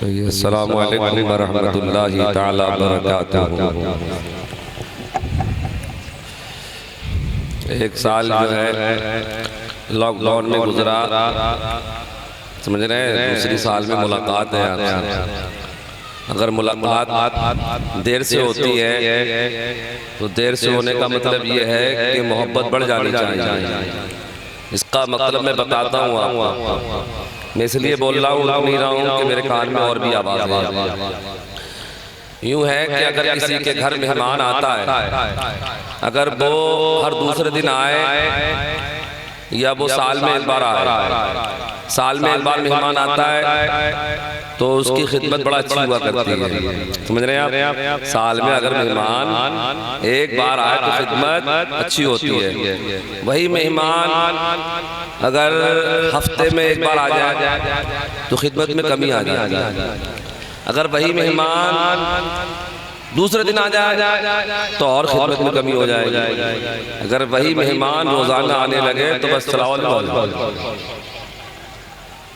अस्सलामु अलैकुम व रहमतुल्लाहि तआला व बरकातुहू। एक साल जो है लॉकडाउन में गुजरा, समझ रहे हैं। दूसरी साल में मुलाकात है आपसे। अगर मुलाकात देर से होती है तो देर से होने का मतलब ये है कि मोहब्बत बढ़ जानी चाहिए। इसका मतलब मैं बताता हूँ आपको। मैं इसलिए बोल रहा हूँ नहीं रहा हूँ कि मेरे कान में और भी आवाज़ है। यूँ है कि अगर किसी के घर मेहमान आता है, अगर वो हर दूसरे दिन आए या वो साल में एक बार आए, साल में एक बार मेहमान आता है तो उसकी खिदमत बड़ा अच्छी हुआ करती है। समझ रहे हैं आप? साल में अगर मेहमान एक बार आए तो खिदमत अच्छी होती है। वही मेहमान अगर हफ्ते में एक बार आ जाए तो खिदमत में कमी आ जाए। अगर वही मेहमान दूसरे दिन आ जाए तो और खिदमत में कमी हो जाएगी। अगर वही मेहमान रोजाना आने लगे तो बस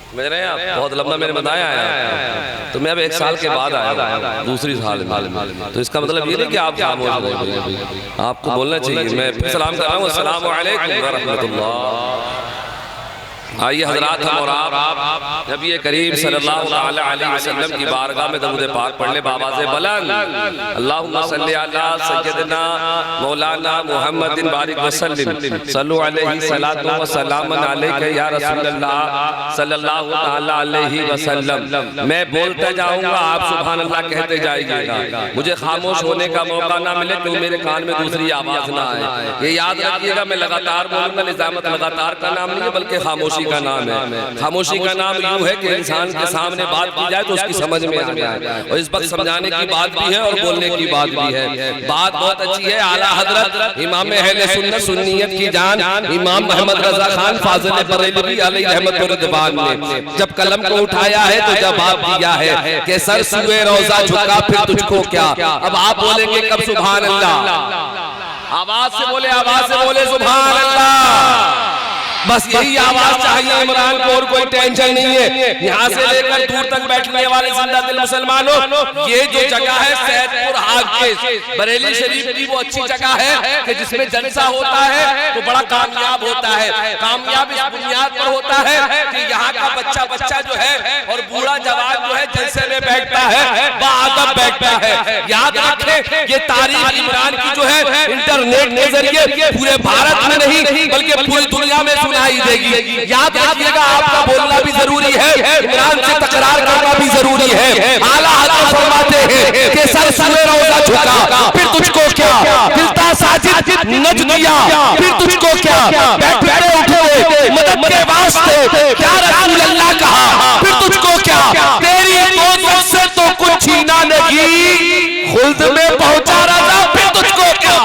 समझ रहे हैं आप? बहुत लंबा मैंने बताया है। तो मैं अब एक साल के बाद आया दूसरी साल में, तो इसका मतलब ये नहीं कि आप खामोश हो गए। आपको बोलना चाहिए। मैं फिर सलाम कर रहा हूँ, अस्सलामु अलैकुम व रहमतुल्लाह। आइए हजरात, हम और आप नबी करीम सल्लल्लाहु अलैहि वसल्लम की बारगाह में दरूद पाक पढ़ ले बाबा से बुलंद। अल्लाहुम्मा सल्ली अला सय्यदना मौलाना मुहम्मदिन बारिक वसल्लिम सल्लु अलैहि सलातु व सलामन अलैका या रसूलल्लाह सल्लल्लाहु तआला अलैहि वसल्लम। मैं बोलता जाऊंगा, आप सुभान अल्लाह कहते जाइएगा। मुझे खामोश होने का मौका ना मिले क्यों मेरे कान में दूसरी आवाज ना आए। ये याद रखिएगा, मैं लगातार बोलूंगा। निजामत लगातार का नाम नहीं है बल्कि खामोशी का नाम है। खामोशी का नाम यूं है कि इंसान के सामने बात की जाए तो उसकी समझ में आ जाए। और इस वक्त समझाने की बात भी है और बोलने की बात भी है। बात बहुत अच्छी है। आला हजरत इमाम अहले सुन्नत सुन्नियत की जान इमाम मोहम्मद रजा खान फाजिल बरेलवी अलैहि रहमत व रिदवान ने जब कलम को उठाया है तो जवाब दिया है कि सर सुए रोजा झुका फिर तुझको क्या। अब आप बोलेंगे कब सुभान अल्लाह? आवाज से बोले, आवाज से बोले सुभान अल्लाह। बस यही आवाज चाहिए इमरान को, और कोई टेंशन नहीं है। यहाँ से लेकर दूर तक बैठने वाले जिंदा दिल मुसलमानों, ये जो जगह है सैदपुर हाग के बरेली शरीफ की, वो अच्छी जगह है कि जिसमें जलसा होता है तो बड़ा कामयाब होता है। कामयाब इस बुनियाद पर होता है कि यहाँ का बच्चा बच्चा जो है और बूढ़ा जवान जो है जलसे में बैठता है, बाअदब बैठता है। याद रखें, ये तारीख इमरान की जो है इंटरनेट के जरिए पूरे भारत में नहीं बल्कि पूरी दुनिया में सुनाई देगी। याद रखिएगा, आपका बोलना भी जरूरी है, इमरान से तकरार करना भी जरूरी है। आला हजरत फरमाते हैं कि सर सुए रोजा झुका फिर तुझको क्या, हिलता साजिद नच दिया फिर तुझको क्या, बैठे उठे मदद के वास्ते क्या रसूल अल्लाह कहा फिर तुझको क्या, तेरी दोस्त से तो कुछ छीना नहीं, खुल्द में पहुंचा रजा फिर तुझको क्या।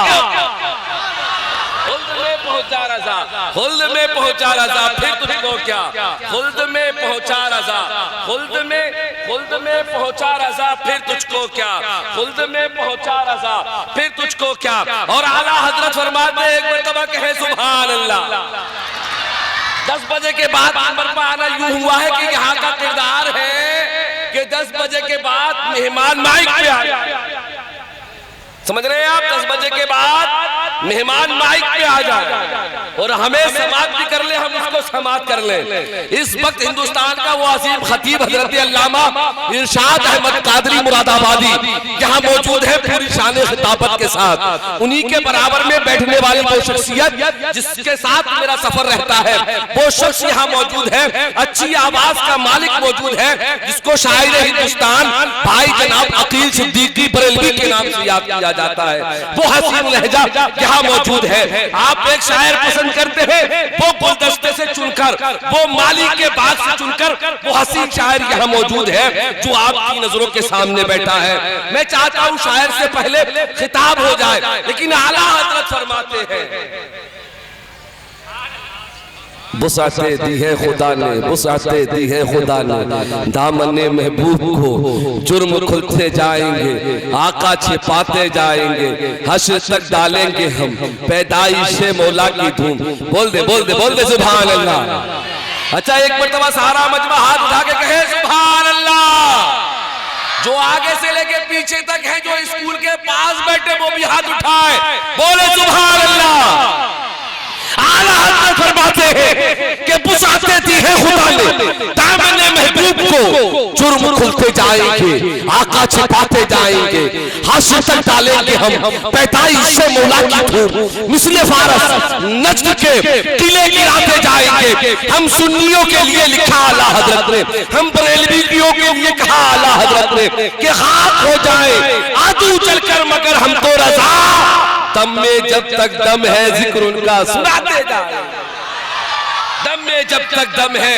खुल्द में पहुंचा रजा फिर तुझको क्या, खुल्द में पहुंचा रजा, खुल्द में पहुंचा रजा फिर तुझको क्या, खुल्द में पहुंचा रजा फिर तुझको क्या। और आला हजरत फरमाते हैं, एक मरतबा कहे सुभान अल्लाह। 10 बजे के बाद नंबर पर आना यूं हुआ है कि यहाँ का किरदार है कि 10 बजे के बाद मेहमान माइक पे आ जाए। समझ रहे हैं आप? 10 बजे के बाद मेहमान माइक पे आ जाए और हमें समाप्त भी कर ले, हम उसको समाप्त कर ले। इस वक्त हिंदुस्तान का वो अजीम खतीब हजरत अल्लामा इरशाद अहमद कादरी मुरादाबादी यहाँ मौजूद है पूरी शान खिताबत के साथ। उन्हीं के बराबर में बैठने वाली वो शख्सियत जिसके साथ मेरा सफर रहता है, वो शख्स यहाँ मौजूद है। अच्छी आवाज का मालिक मौजूद है जिसको शायर हिंदुस्तान भाई जनाब अकील सिद्दीकी बरेलवी के नाम से याद किया जाता है। वो हसीन लहजा यहाँ मौजूद है। आप एक शायर पसंद करते हैं, वो गुलदस्ते से चुनकर, वो माली के बाग से चुनकर वो हसीन शायर यहाँ मौजूद है जो आपकी नजरों के सामने बैठा है। मैं चाहता हूँ शायर से पहले खिताब हो जाए, लेकिन आला हजरत फरमाते हैं बुसाते दी है खुदा ने, बुसाते दी है खुदा ने दामने महबूब को, जुर्म खुलते जाएंगे आका छिपाते जाएंगे, हश्र तक डालेंगे हम पैदाइश मौला की धूम। बोल दे बोल दे बोल दे सुभान अल्लाह। अच्छा, एक मरतबा सारा मजमा हाथ उठा के कहे सुभान अल्लाह। जो आगे से लेके पीछे तक है, जो स्कूल के पास बैठे वो भी हाथ उठाए, बोले सुभान अल्लाह। आला हज़रत फरमाते हैं कि बुसाते दी है खुदा ने दामने महबूब को, जुर्म खुलते जाएंगे, आका छिपाते जाएंगे, हाशिर तक डालेंगे हम पैदाइश से मौला की धूप, मिस्ले फारस नज्द के किले गिराते जाएंगे। हम सुन्नियों के लिए लिखा आला हजरत ने, हम बरेलवियों के लिए कहा आला हजरत ने कि खाक हो जाए आदू चलकर मगर हमको रजा, दम में जब तक दम है जिक्र उनका सुनाते जाए, दम में जब तक दम है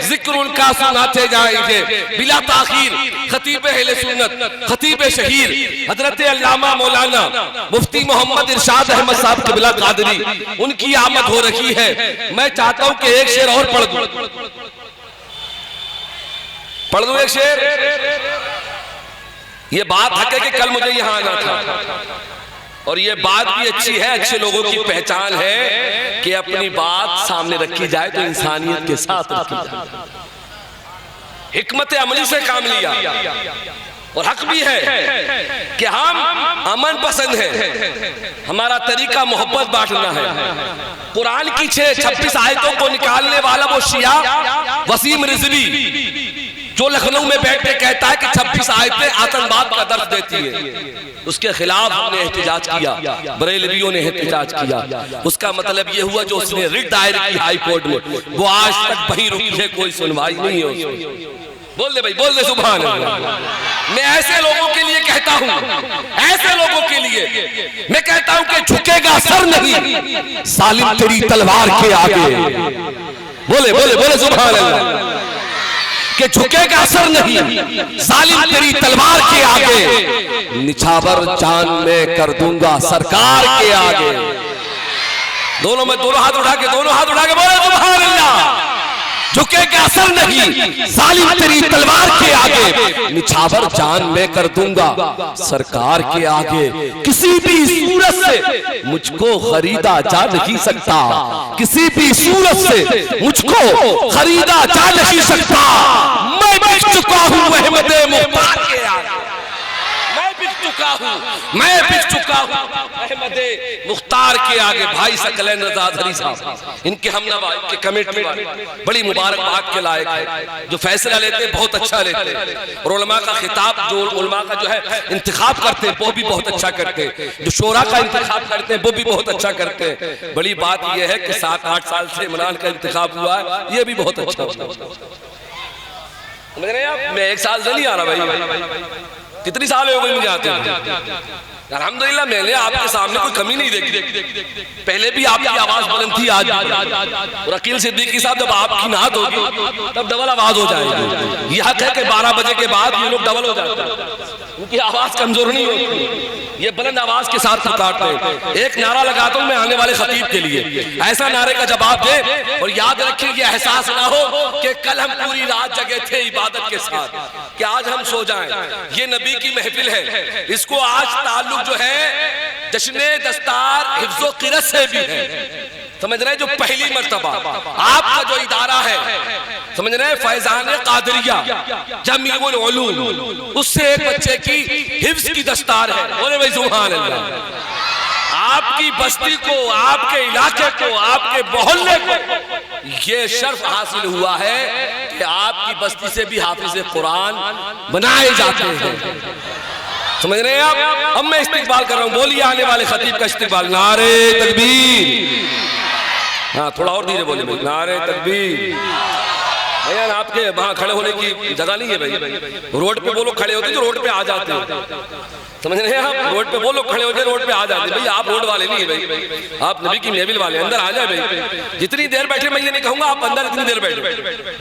जिक्र उनका सुनाते जाएंगे। बिला ताखीर खतीब अहले सुन्नत, खतीब शहीर हजरत अल्लामा मौलाना मुफ्ती मोहम्मद इरशाद अहमद साहब क़िबला कादरी, उनकी आमद हो रही है। मैं चाहता हूं कि एक शेर और पढ़ दूं एक शेर। ये बात है कि कल मुझे यहां आना था, और ये बात भी अच्छी है, अच्छे लोगों की पहचान है कि अपनी बात सामने रखी जाए तो इंसानियत के साथ रखी जाए, हिकमत अमली से काम लिया। और हक भी है कि हम अमन पसंद है, हमारा तरीका मोहब्बत बांटना है। कुरान की 26 आयतों को निकालने वाला वो शिया वसीम रिजवी, जो लखनऊ में बैठ के कहता है कि 26 आयतें आतंकवाद का दर्द देती है, उसके खिलाफ हमने एहतजाज किया, बरेलवियों ने एहतजाज किया। उसका मतलब ये हुआ जो उसने रिट दायर की हाई कोर्ट में, वो आज तक वहीं रुकी है, कोई सुनवाई नहीं है। बोल दे भाई, बोल दे सुभान अल्लाह। मैं ऐसे लोगों के लिए कहता हूं, ऐसे लोगों के लिए मैं कहता हूं कि झुकेगा सर नहीं सालिम तेरी तलवार के आगे। बोले बोले बोले सुभान अल्लाह, कि झुकेगा सर नहीं जालिम तेरी तलवार के आगे, निछावर जान में कर दूंगा सरकार के आगे। दोनों में दोनों हाथ उठा के बोले सुभान अल्लाह। झुकेगा सर नहीं जालिम तेरी तलवार के आगे, निछावर जान में कर दूंगा सरकार के आगे। किसी भी सूरत से मुझको खरीदा जा नहीं सकता, किसी भी सूरत से मुझको खरीदा जा नहीं सकता। मैं बिक चुका हूं अहमद मुख्तार के आगे, मैं बिक चुका हूं अहमद मुख्तार के आगे। भाई सकलैन रजा हरी साहब, इनके हमनवा, इनके कमेटी बड़ी मुबारकबाद के लायक है। जो फैसला लेते हैं बहुत अच्छा लेते हैं, और उलमा का खिताब, जो उलमा का जो है इंतखाब करते हैं वो भी बहुत अच्छा करते हैं, जो शोरा का इंतखाब करते हैं वो भी बहुत अच्छा करते हैं। बड़ी बात यह है कि 7-8 साल से इमरान का इंतखाब हुआ है, ये भी बहुत अच्छा हुआ। मैं 1 साल से नहीं आ रहा भाई, कितनी साल हो गई मुझे आते हैं। अल्हम्दुलिल्लाह मैंने आपके सामने कोई कमी नहीं देखी, पहले भी आपकी आवाज बुलंद थी, आज और अकील सिद्दीकी साहब जब आपकी नात होगी तब डबल आवाज हो जाएगी। यह हक है कि 12 बजे के बाद ये लोग डबल हो जाते हैं, उनकी आवाज कमजोर नहीं होती, ये बुलंद आवाज के साथ पुकारते हैं। एक नारा लगाता हूं मैं आने वाले खतीब के लिए, ऐसा नारे का जवाब दे, और याद रखें ये एहसास ना हो कि कल हम पूरी रात जगे थे इबादत के साथ, कि आज हम सो जाएं। ये नबी की महफिल है, इसको आज ताल्लुक जो है जश्ने दस्तार हिफ्ज़ो क़िरत से भी है, समझ रहे हैं। जो पहली मर्तबा आपका जो इदारा है, समझ रहे हैं, फैजान कादरिया जमीउल उलूम, उससे एक बच्चे की हिफ्ज़ की दस्तार है। बोले भाई सुभान अल्लाह। आपकी बस्ती को, आपके इलाके को, आपके मोहल्ले को ये शर्फ हासिल हुआ है कि आपकी बस्ती से भी हाफिज़ कुरान बनाए जाते हैं, समझ रहे हैं आप। अब मैं इस्तिकबाल कर रहा हूं, बोलिए आने वाले खतीब का इस्तिकबाल। नारे तकबीर, हाँ थोड़ा और धीरे बोले भाई, नारे तकबीर। भैया आपके वहां खड़े होने की जगह नहीं है भाई, रोड पे वो लोग खड़े होते जो रोड पे आ जाते हैं, समझ रहे हैं आप। रोड पे वो लोग खड़े होते रोड पे आ जाते हैं, भाई आप रोड वाले नहीं है भाई, आप नबी की महफिल वाले, अंदर आ जाए भाई। जितनी देर बैठे मैं ये नहीं कहूंगा आप अंदर इतनी देर बैठे,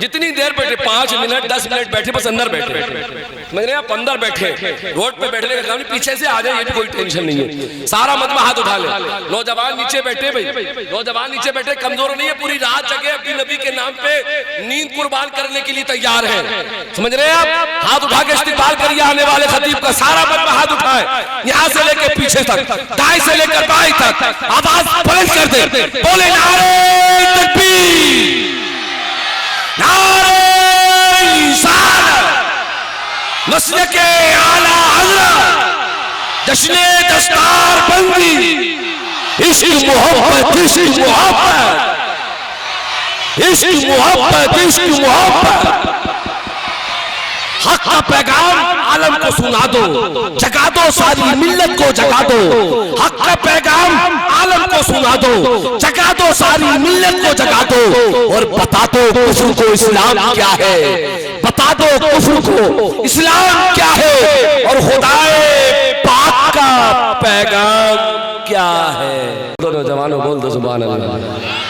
जितनी देर बैठे 5 मिनट 10 मिनट बैठे, बस अंदर बैठे, समझ रहे हैं आप। अंदर बैठे, रोड पे बैठने का काम नहीं, पीछे से आ जाए, ये भी कोई टेंशन नहीं है। सारा मजमा हाथ उठा ले। नौजवान नीचे बैठे भाई, नौजवान नीचे बैठे, कमजोर नहीं है, पूरी रात जगे अपनी नबी के नाम पे नींद कुर्बान करने के लिए तैयार है, समझ रहे हैं आप। हाथ उठा के इस्तिकबाल करिए आने वाले खतीब का, सारा मजमा हाथ उठाए, यहां से लेकर पीछे तक, दाएं से लेकर बाएं तक, आवाज बुलंद कर दे, बोले नारे तकबीर, नारे रिसालत, मसलक आला हज़रत जश्न दस्तार बंदी, इश्क मोहब्बत इश्क मोहब्बत इश्क मोहब्बत इश्क मोहब्बत। हक का पैगाम आलम को सुना दो, जगा दो सारी मिल्लत को जगा दो। हक का पैगाम आलम को सुना दो, जगा दो सारी मिल्लत को जगा दो। और बता दो कुफ्र को इस्लाम क्या है, बता दो कुफ्र को इस्लाम क्या है, और खुदाए पाक का पैगाम क्या है। दोनों जवानों बोल दो सुभान अल्लाह।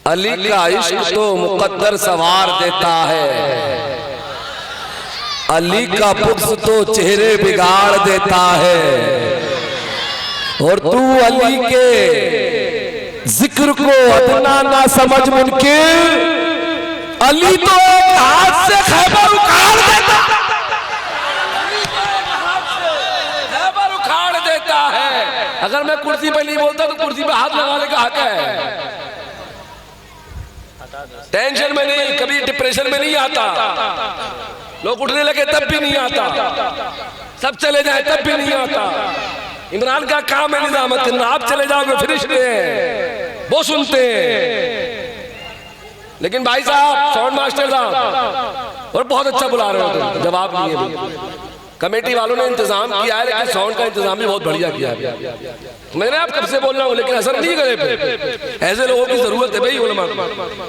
अली का इश्क तो मुकद्दर सवार देता है, अली का बुग़्ज़ तो चेहरे बिगाड़ देता है। और तू अली के जिक्र को अदना ना समझ मुनकिर, अली तो एक हाथ से खैबर उखाड़ देता, खैबर उखाड़ देता है। अगर मैं कुर्सी पे नहीं बोलता तो कुर्सी पे हाथ लगाने का हक है। टेंशन में नहीं, कभी डिप्रेशन में नहीं आता, लोग उठने लगे तब भी नहीं आता, सब चले जाए तब भी नहीं आता। इमरान का काम है निजामत करना, आप चले जाओगे फरिश्ते हैं वो सुनते हैं। लेकिन भाई साहब साउंड मास्टर साहब और बहुत अच्छा बुला रहे हो, तो जवाब नहीं है। कमेटी वालों ने इंतजाम किया है, लेकिन साउंड का इंतजाम भी बहुत बढ़िया किया है। मैंने आप कब से बोल रहा हूँ, लेकिन असर नहीं करे। ऐसे लोगों की जरूरत है भाई, उलमा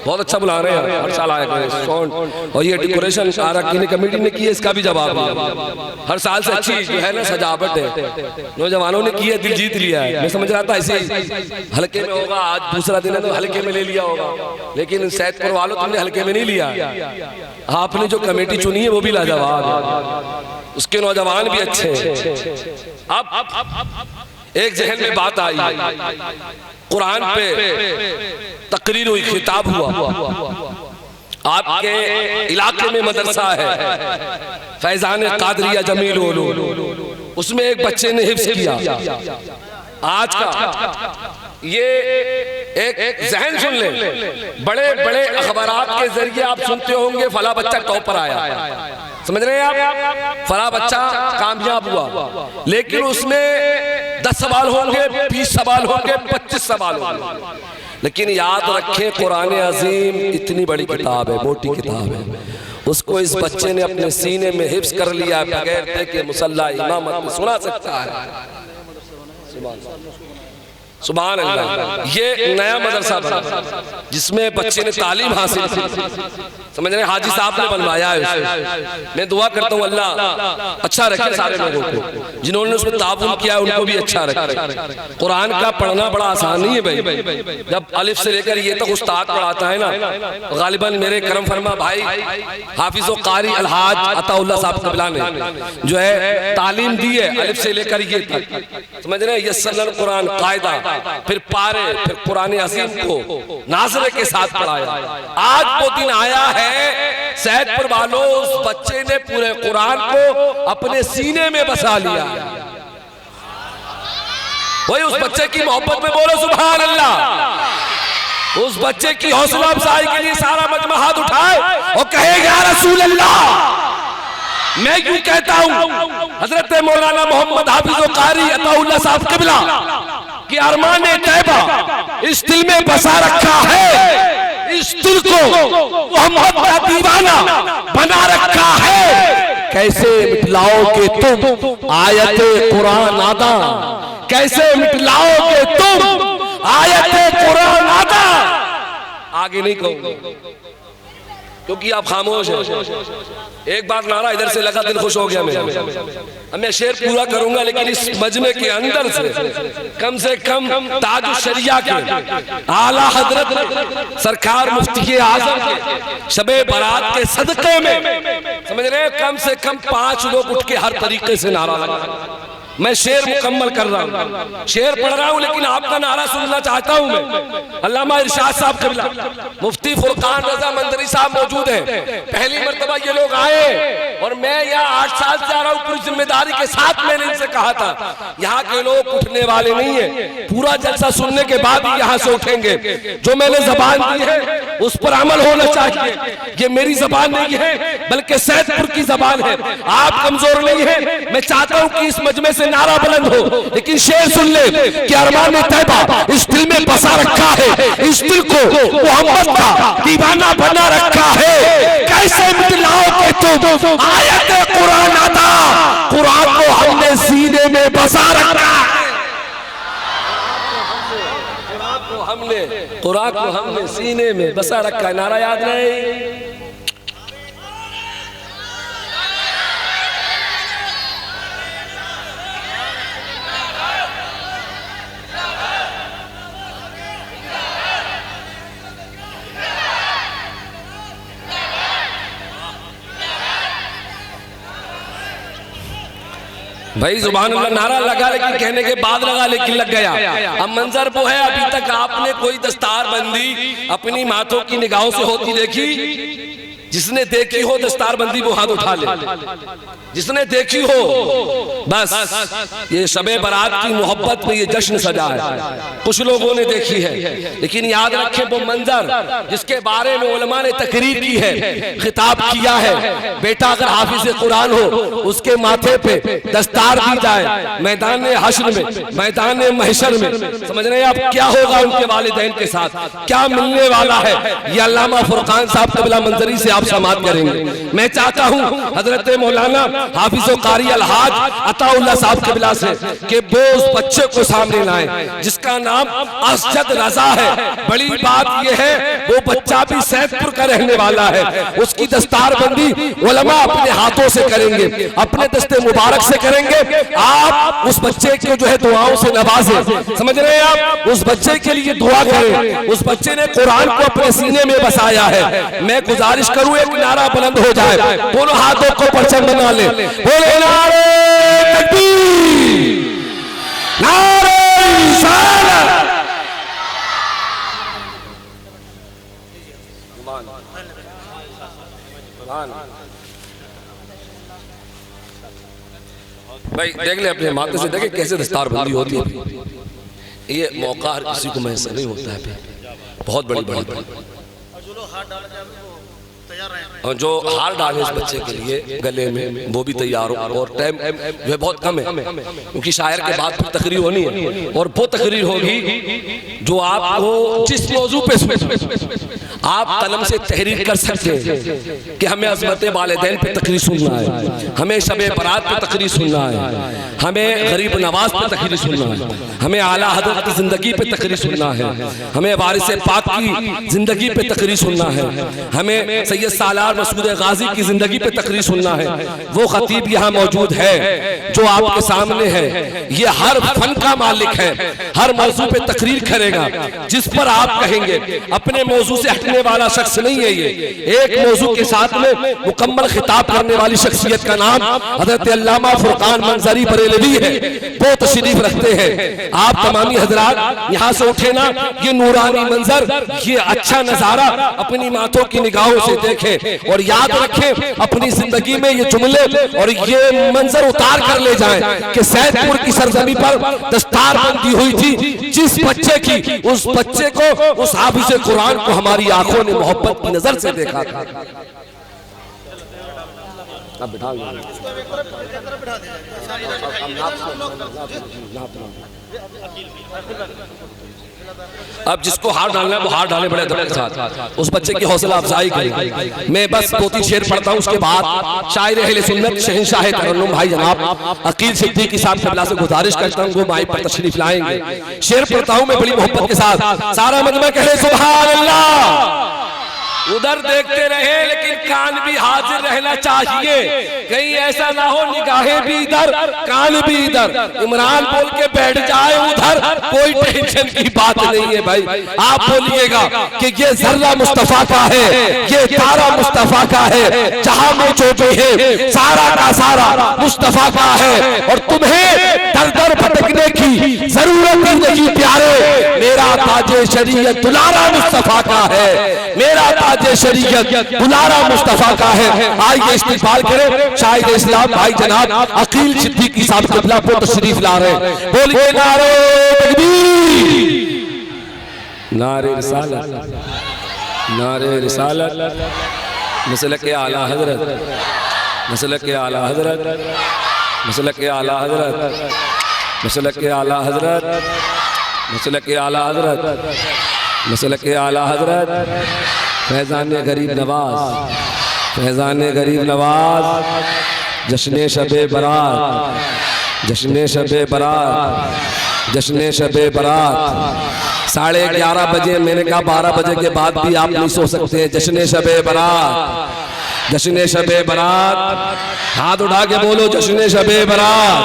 बहुत अच्छा बुला रहे हैं, हर साल आया करें साउंड। और ये डेकोरेशन आरक्षण कमेटी ने की है, इसका भी जवाब दिया। हर साल से अच्छी जो है ना सजावट है, नौजवानों ने की है, दिल जीत लिया है। मैं समझ रहा था ऐसे हल्के में होगा, आज दूसरा दिन है तो हल्के में ले लिया होगा, लेकिन सैदपुर वालों तुमने हल्के में नहीं लिया। आपने जो कमेटी चुनी है वो भी लाजवाब है, उसके नौजवान भी अच्छे हैं। अब एक जहन में बात आई, कुरान पे तकरीर हुई, खिताब हुआ। आपके इलाके में मदरसा है फैजान कादरिया जमील ओलू, उसमें एक बच्चे ने हिफ्ज़ किया। आज का ये एक जहन सुन ले, बड़े बड़े अखबारात के जरिए आप सुनते होंगे फला बच्चा टॉपर आया, समझ रहे हैं आप, फला बच्चा कामयाब हुआ। लेकिन उसमें 10 सवाल होंगे, 20 सवाल होंगे, 25 सवाल होंगे। लेकिन याद रखें कुरान अजीम इतनी बड़ी किताब है, मोटी किताब है, उसको इस बच्चे ने अपने सीने में हिफ्ज़ कर लिया, बगैर देखे मुसल्ला इमामत में सुना सकता है। सुभान अल्लाह। ये नया मदरसा बना जिसमें बच्चे ने तालीम हासिल की, समझ रहे, हाजी साहब ने बनवाया है। मैं दुआ करता हूँ अल्लाह अच्छा रखे सारे लोगों को, जिन्होंने उसमें ताबून किया है उनको भी अच्छा रखे। कुरान का पढ़ना बड़ा आसान नहीं है भाई, जब अलिफ से लेकर ये तक उस्ताद पढ़ाता है ना, गालिबन मेरे करम फरमा भाई हाफिज व कारी अलहाज अताउल्लाह साहब क़िबला ने जो है तालीम दी है अलिफ से लेकर ये तक, समझ रहे, ये सनद कुरान कायदा, फिर पारे, फिर कुरान अज़ीम को नाज़रे के साथ पढ़ाया। आज वो दिन आया है सैदपुर वालों, उस बच्चे ने पूरे कुरान को अपने सीने में बसा लिया। वही उस बच्चे की मोहब्बत में बोलो सुभान अल्लाह। उस बच्चे की हौसला अफजाई के लिए सारा मजमा हाथ उठाए और कहे या रसूल अल्लाह। मैं यूं कहता हूं हजरत मौलाना मोहम्मद हाफिज कारी अताउल्लाह साहब क़िबला कि अरमान तैबा इस दिल में बसा रखा है, इस दिल को मोहम्मद का दीवाना बना रखा है। कैसे मिटलाओगे तुम आयत कुरान आदा, कैसे मिटलाओगे तुम आयत कुरान आदा। आगे नहीं कहूंगा क्योंकि आप खामोश हैं। एक बार नारा इधर से लगा, दिल खुश हो गया मेरा। अब मैं शेर पूरा करूंगा, लेकिन इस मजमे के अंदर से कम ताज शरिया के आला हजरत सरकार मुफ्ती आजम के शबे बारात के सदक़े में, समझ रहे, कम से कम 5 लोग उठ के हर तरीके से नारा लगा। मैं शेर मुकम्मल कर रहा हूँ, शेर पढ़ रहा हूँ, लेकिन आपका नारा सुनना चाहता हूँ मैं। अल्लामा इरशाद साहब क़िबला, मुफ्ती फुरकान रज़ा मंजरी साहब मौजूद हैं। पहली मर्तबा ये लोग आए और मैं यहाँ 8 साल से आ रहा हूँ, पूरी जिम्मेदारी के साथ मैंने इनसे कहा था यहाँ के लोग उठने वाले नहीं है, पूरा जलसा सुनने के बाद ही यहाँ से उठेंगे। जो मैंने जबान दी है उस पर अमल होना चाहिए। ये मेरी जबान नहीं है बल्कि सैदपुर की जबान है। आप कमजोर नहीं है, मैं चाहता हूँ कि इस मजमे से नारा बुलंद हो, लेकिन शेर सुन ले कि अरमान तैयबा इस दिल में बसा रखा है, इस दिल को मोहम्मद का दीवाना बना रखा है। कैसे मिटलाओगे तुम आयत कुरान अता, कुरान को हमने सीने में बसा रखा है। कुरान को हमने सीने में बसा रखा है। नारा याद नहीं? भाई जुबान अल्लाह नारा लगा, लेकिन कहने के बाद लगा, लेकिन लग गया। अब मंजर वो है, अभी तक आपने कोई दस्तार बंदी अपनी माथों की निगाहों से होती देखी? जिसने देखी हो दस्तार बंदी वो हाथ उठा ले, जिसने देखी हो। बस ये शबे बारात की मोहब्बत में ये जश्न सजा है, कुछ लोगों ने देखी है, लेकिन याद रखें वो मंजर जिसके बारे में उलमा ने तकरीर की है, खिताब किया है। बेटा अगर हाफिज कुरान हो उसके माथे पे दस्तार दी जाए मैदान हश्र में, मैदान महशर में, समझ रहे हैं आप क्या होगा उनके वालिदैन के साथ, क्या मिलने वाला है। ये अल्लामा फुरकान साहब क़िबला मंजरी से आप समात करेंगे। मैं चाहता हूं हजरत मौलाना हाफिज कारी अलहाज अताउल्लाह साहब क़िबला से कि वो उस बच्चे को सामने लाए जिसका नाम असजद रजा है। बड़ी बात यह है वो बच्चा भी सैदपुर का रहने वाला है। उसकी दस्तार बंदी उलमा अपने हाथों से करेंगे, अपने दस्ते मुबारक से करेंगे। आप उस बच्चे को जो है दुआओं से नवाजें, समझ रहे हैं आप, उस बच्चे के लिए दुआ करें। उस बच्चे ने कुरान को अपने सीने में बसाया है। मैं गुजारिश करूं एक नारा बुलंद हो जाए, दोनों हाथों को परचम बना ले, बोले नारे तकबीर, नारे रिसालत। भाई देख ले अपने माथे से, देखे कैसे दस्तार बंदी होती है। ये मौका हर किसी को मैसर नहीं होता है, बहुत बड़ी बड़ी। और जो हार डाले इस बच्चे के लिए गले में वो भी तैयार हो, और टाइम जो है बहुत कम है क्योंकि शायर के बाद फिर तकरीर होनी है, और वो तकरीर होगी जो आपको जिस मौजू पे आप कलम से तहरीर कर सकते हैं कि हमें अज़मत वालिदैन पे तकरीर सुनना है, हमें शबे बरात पे तकरीर सुनना है, हमें गरीब नवाज पे तकरीर सुनना है, हमें आला हज़रत की जिंदगी पे तकरीर सुनना है, हमें वारिस पाक की जिंदगी पे तकरीर सुनना है, हमें सैयद सालार मसूद गाजी की जिंदगी पे तकरीर सुनना है। वो खतीब यहाँ मौजूद है जो आपके सामने है। ये हर फन का मालिक है, हर मौजू पे तकरीर करेगा जिस पर आप कहेंगे। अपने मौजू से हटने वाला शख्स नहीं है। ये एक मौजू के साथ में मुकम्मल खिताब करने वाली शख्सियत का नाम हजरत अल्लामा फुरकान मंजरी बरेलवी है। वो तशरीफ रखते हैं। आप तमामी हजरात यहाँ से उठे ना, ये नूरानी मंजर, ये अच्छा नजारा अपनी माथों की निगाहों से देखें और याद रखें अपनी जिंदगी में ये जुमले और ये मंजर उतार कर ले जाएं कि सैदपुर की सरजमी पर दस्तार बंदी हुई थी जिस बच्चे की, उस बच्चे को, उस हाफिज़ कुरान को हमारी आंखों ने मोहब्बत की नजर से देखा था। अब बिठा अब जिसको हार डालना है वो हार डाले बड़े दम के साथ, उस बच्चे की हौसला अफजाई करें। मैं बस 2-3 शेर पढ़ता हूँ, उसके बाद शायर अहले सुन्नत शहंशाह तरन्नुम भाई जनाब अकील सिद्दीकी साहब क़िबला से गुजारिश करता हूँ वो माइक पर तशरीफ लाएंगे। शेर पढ़ता हूँ मैं बड़ी मोहब्बत के साथ, सारा मजमा कहे सुभान अल्लाह, उधर देखते रहे लेकिन कान भी हाजिर रहना चाहिए, कहीं ऐसा ना हो निगाहें भी इधर कान भी इधर, इमरान बोल के बैठ जाए उधर, कोई टेंशन की बात नहीं है भाई। आप बोलिएगा कि ये जर्रा मुस्तफा का है, ये तारा मुस्तफा का है, जहां में जो भी है सारा का सारा मुस्तफा का है, और तुम्हें दर दर भटकने की जरूरत ही नहीं प्यारे, मेरा ताजे शरीयत दुलारा मुस्तफा का है, मेरा ताजे शरीयत दुलारा मुस्तफा का है। आइए इस्तिकबाल करें शाहिद इस्लाम भाई जनाब अकील सिद्दीकी साहब क़िबला को तशरीफ ला रहे हैं। बोलिए नारे तकबीर, नारे रिसालत, नारे रिसालत, मसलक आला हजरत, मसलक आला हजरत, मसलक आला हजरत, मसलक आला हजरत, मसलक आला हजरत, मसलक आला हजरत, फैज़ान गरीब नवाज, फैज़ान गरीब नवाज, जश्न शबे बरात, जश्न शबे बरात, जश्न शबे बरात। 11:30 बजे, मैंने कहा 12 बजे के बाद भी आप नहीं सो सकते। जश्न शबे बरात, जश्न शबे बरात, हाथ उठा के बोलो जश्न शबे बरात,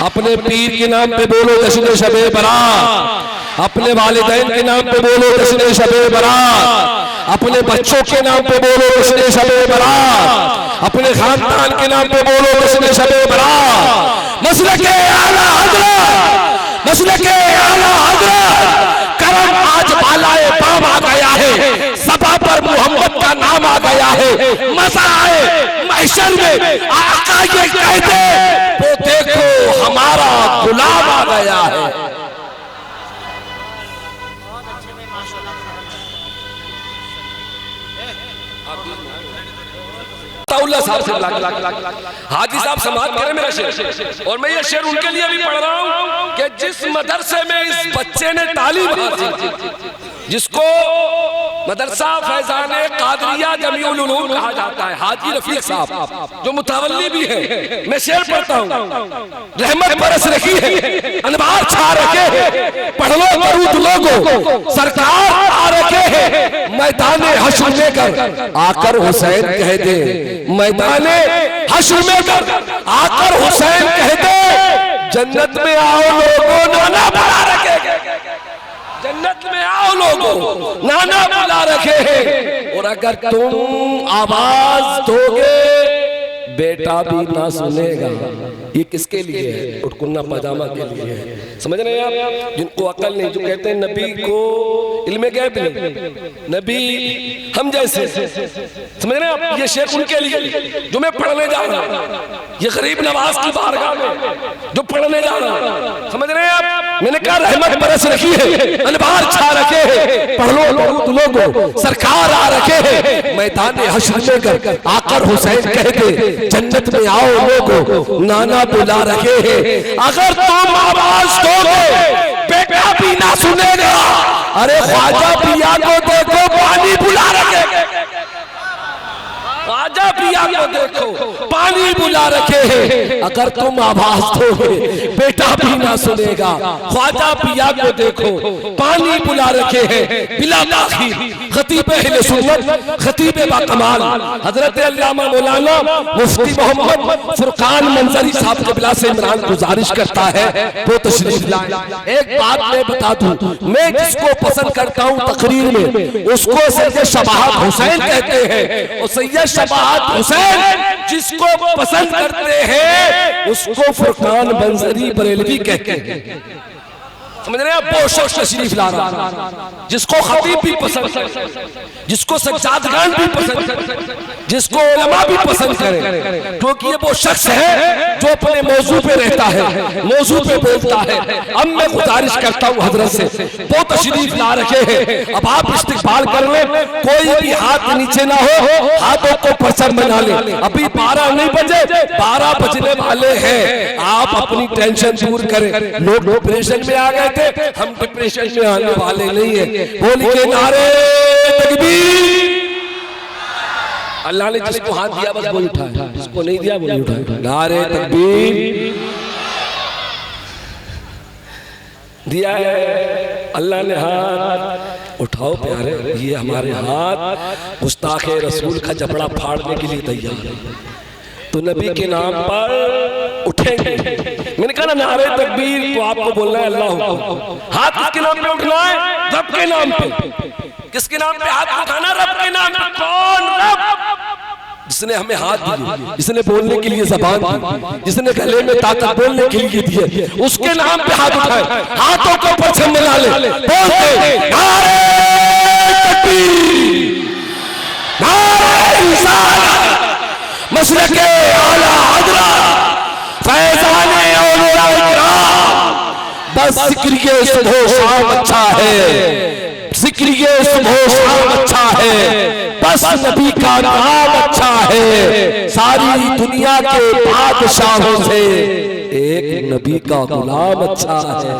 अपने पीर के नाम पे बोलो जश्न शबे बरात, अपने वालिदैन के नाम पे बोलो जश्न शबे बरात, अपने बच्चों के नाम पे बोलो जश्न शबे बरात, अपने खानदान के नाम पे बोलो जश्न शबे बरात। मसलके आला हजरत, मसलके आला हजरत, करम आज बालाए बाम आ गया है, सभा पर मोहम्मद का नाम आ गया है, मजा आए महशर में आका ये कहते वो देखो हमारा गुलाम आ गया है। साहब से हाजी साहब समाप्त करें मेरा शेर, और मैं ये शेर उनके लिए भी पढ़ रहा हूं कि जिस मदरसे में इस बच्चे ने तालीम हासिल की, जिसको मदरसा फैजान कादरिया जमीउल उलूम कहा जाता है, हाजी रफीक साहब जो मुतवल्ली भी है, मैं शेर पढ़ता हूं। रहमत बरस रखी है, अनवार छा रखे हैं, पढ़ लो दरूद लोगो, सरकार आ रखे हैं, मैदान हश्र में कर आकर हुसैन कह दे, मैदान हश्र में कर आकर हुसैन कह दे, जन्नत में आओ लोगों नाना बुला रखे, जन्नत में आओ लोगों नाना बुला रखे हैं, और अगर तुम आवाज दोगे बेटा भी ना सुनेगा। ये किसके लिए है? उटकुन्ना पजामा के लिए है। समझ रहे हैं आप? जिनको अकल नहीं, जो कहते हैं नबी को इल्मे गैब नहीं, नबी हम जैसे, समझ रहे हैं आप? ये शेर उनके लिए जो मैं पढ़ने जा रहा हूँ, ये गरीब नवाज की बारगाह में जो पढ़ने जा रहा हूँ, समझ रहे हैं आप? मैंने कहा रहमत बरस रखी है, अनवार छा रखे हैं, पढ़ लो लोगो, सरकार आ रखे हैं, मैदान हश्र में कर आकर हुसैन कह दे, जन्नत में आओ लोगो नाना बुला रखे हैं। अगर तुम आवाज दोगे बेटा भी ना सुनेगा। अरे ख्वाजा पिया को देखो पानी बुला रखे, ख्वाजा पिया को देखो पानी बुला रखे हैं। अगर तुम आवाज दोगे बेटा भी ना सुनेगा। ख्वाजा पिया को देखो पानी बुला रखे हैं। बिला ताखीर खतीब अहले सुन्नत, खतीब बाकमाल हजरत अल्लामा मौलाना मुफ्ती मोहम्मद फुरकान मंजरी साहब के बिला से इमरान गुजारिश करता है वो तशरीफ लाए। एक बात मैं बता दूं, मैं जिसको पसंद करता हूं तकरीर में उसको सैयद शबाहत हुसैन कहते हैं, और सैयद शबाहत हुसैन जिसको पसंद करते हैं उसको फुरकान मंजरी बरेलवी कहते हैं। समझ रहे हैं? वो शख्स तशरीफ ला रहा जिसको खतीब भी पसंद करे, जिसको सज्जादगान भी पसंद करे, जिसको उलमा भी पसंद करे, क्योंकि ये वो शख्स है जो अपने मौजू पे रहता है, मौजू पे बोलता है। अब मैं गुजारिश करता हूँ हजरत से, वो तशरीफ ला रखे हैं, अब आप इस्तिकबाल कर ले, कोई भी हाथ नीचे ना हो, हाथों को परचम बना ले। अभी 12 नहीं बजे, 12 बजने वाले हैं। आप अपनी टेंशन दूर करें। लोग डिप्रेशन में आ गए थे, हम डिप्रेशन में आने वाले नहीं है। बोलिए नारे तकबीर। अल्लाह ने जिसको हाथ दिया बस वो उठाए, जिसको नहीं दिया वो नहीं उठाए। नारे तकबीर दिया है अल्लाह ने हाथ, उठाओ प्यारे, ये हमारे हाथ गुस्ताखे रसूल का जबड़ा फाड़ने के लिए तैयार है। तो नबी के नाम पर उठेंगे। मैंने कहा ना नारे तकबीर, तो आपको बोलना है अल्लाह। हाथ किसके नाम पे उठना है? रब के नाम पे। किसके नाम पे हाथ उठाना? रब के नाम पे। कौन? रब, जिसने हमें हाथ दिए, जिसने बोलने के लिए ज़बान दी, जिसने गले में ताकत बोलने के लिए दी है, उसके नाम पे हाथ उठाए। हाथों को ऊपर से मिला ले, बोलते नारे तकबीर, नारे रिसालत, मशरक़े आला हज़रत, फैज़ाने औलिया किराम। बस ज़िक्र सुबह शाम अच्छा है, ज़िक्र सुबह शाम अच्छा है, बस नबी का नाम अच्छा है। सारी दुनिया के बादशाहों से एक नबी का गुलाम अच्छा है।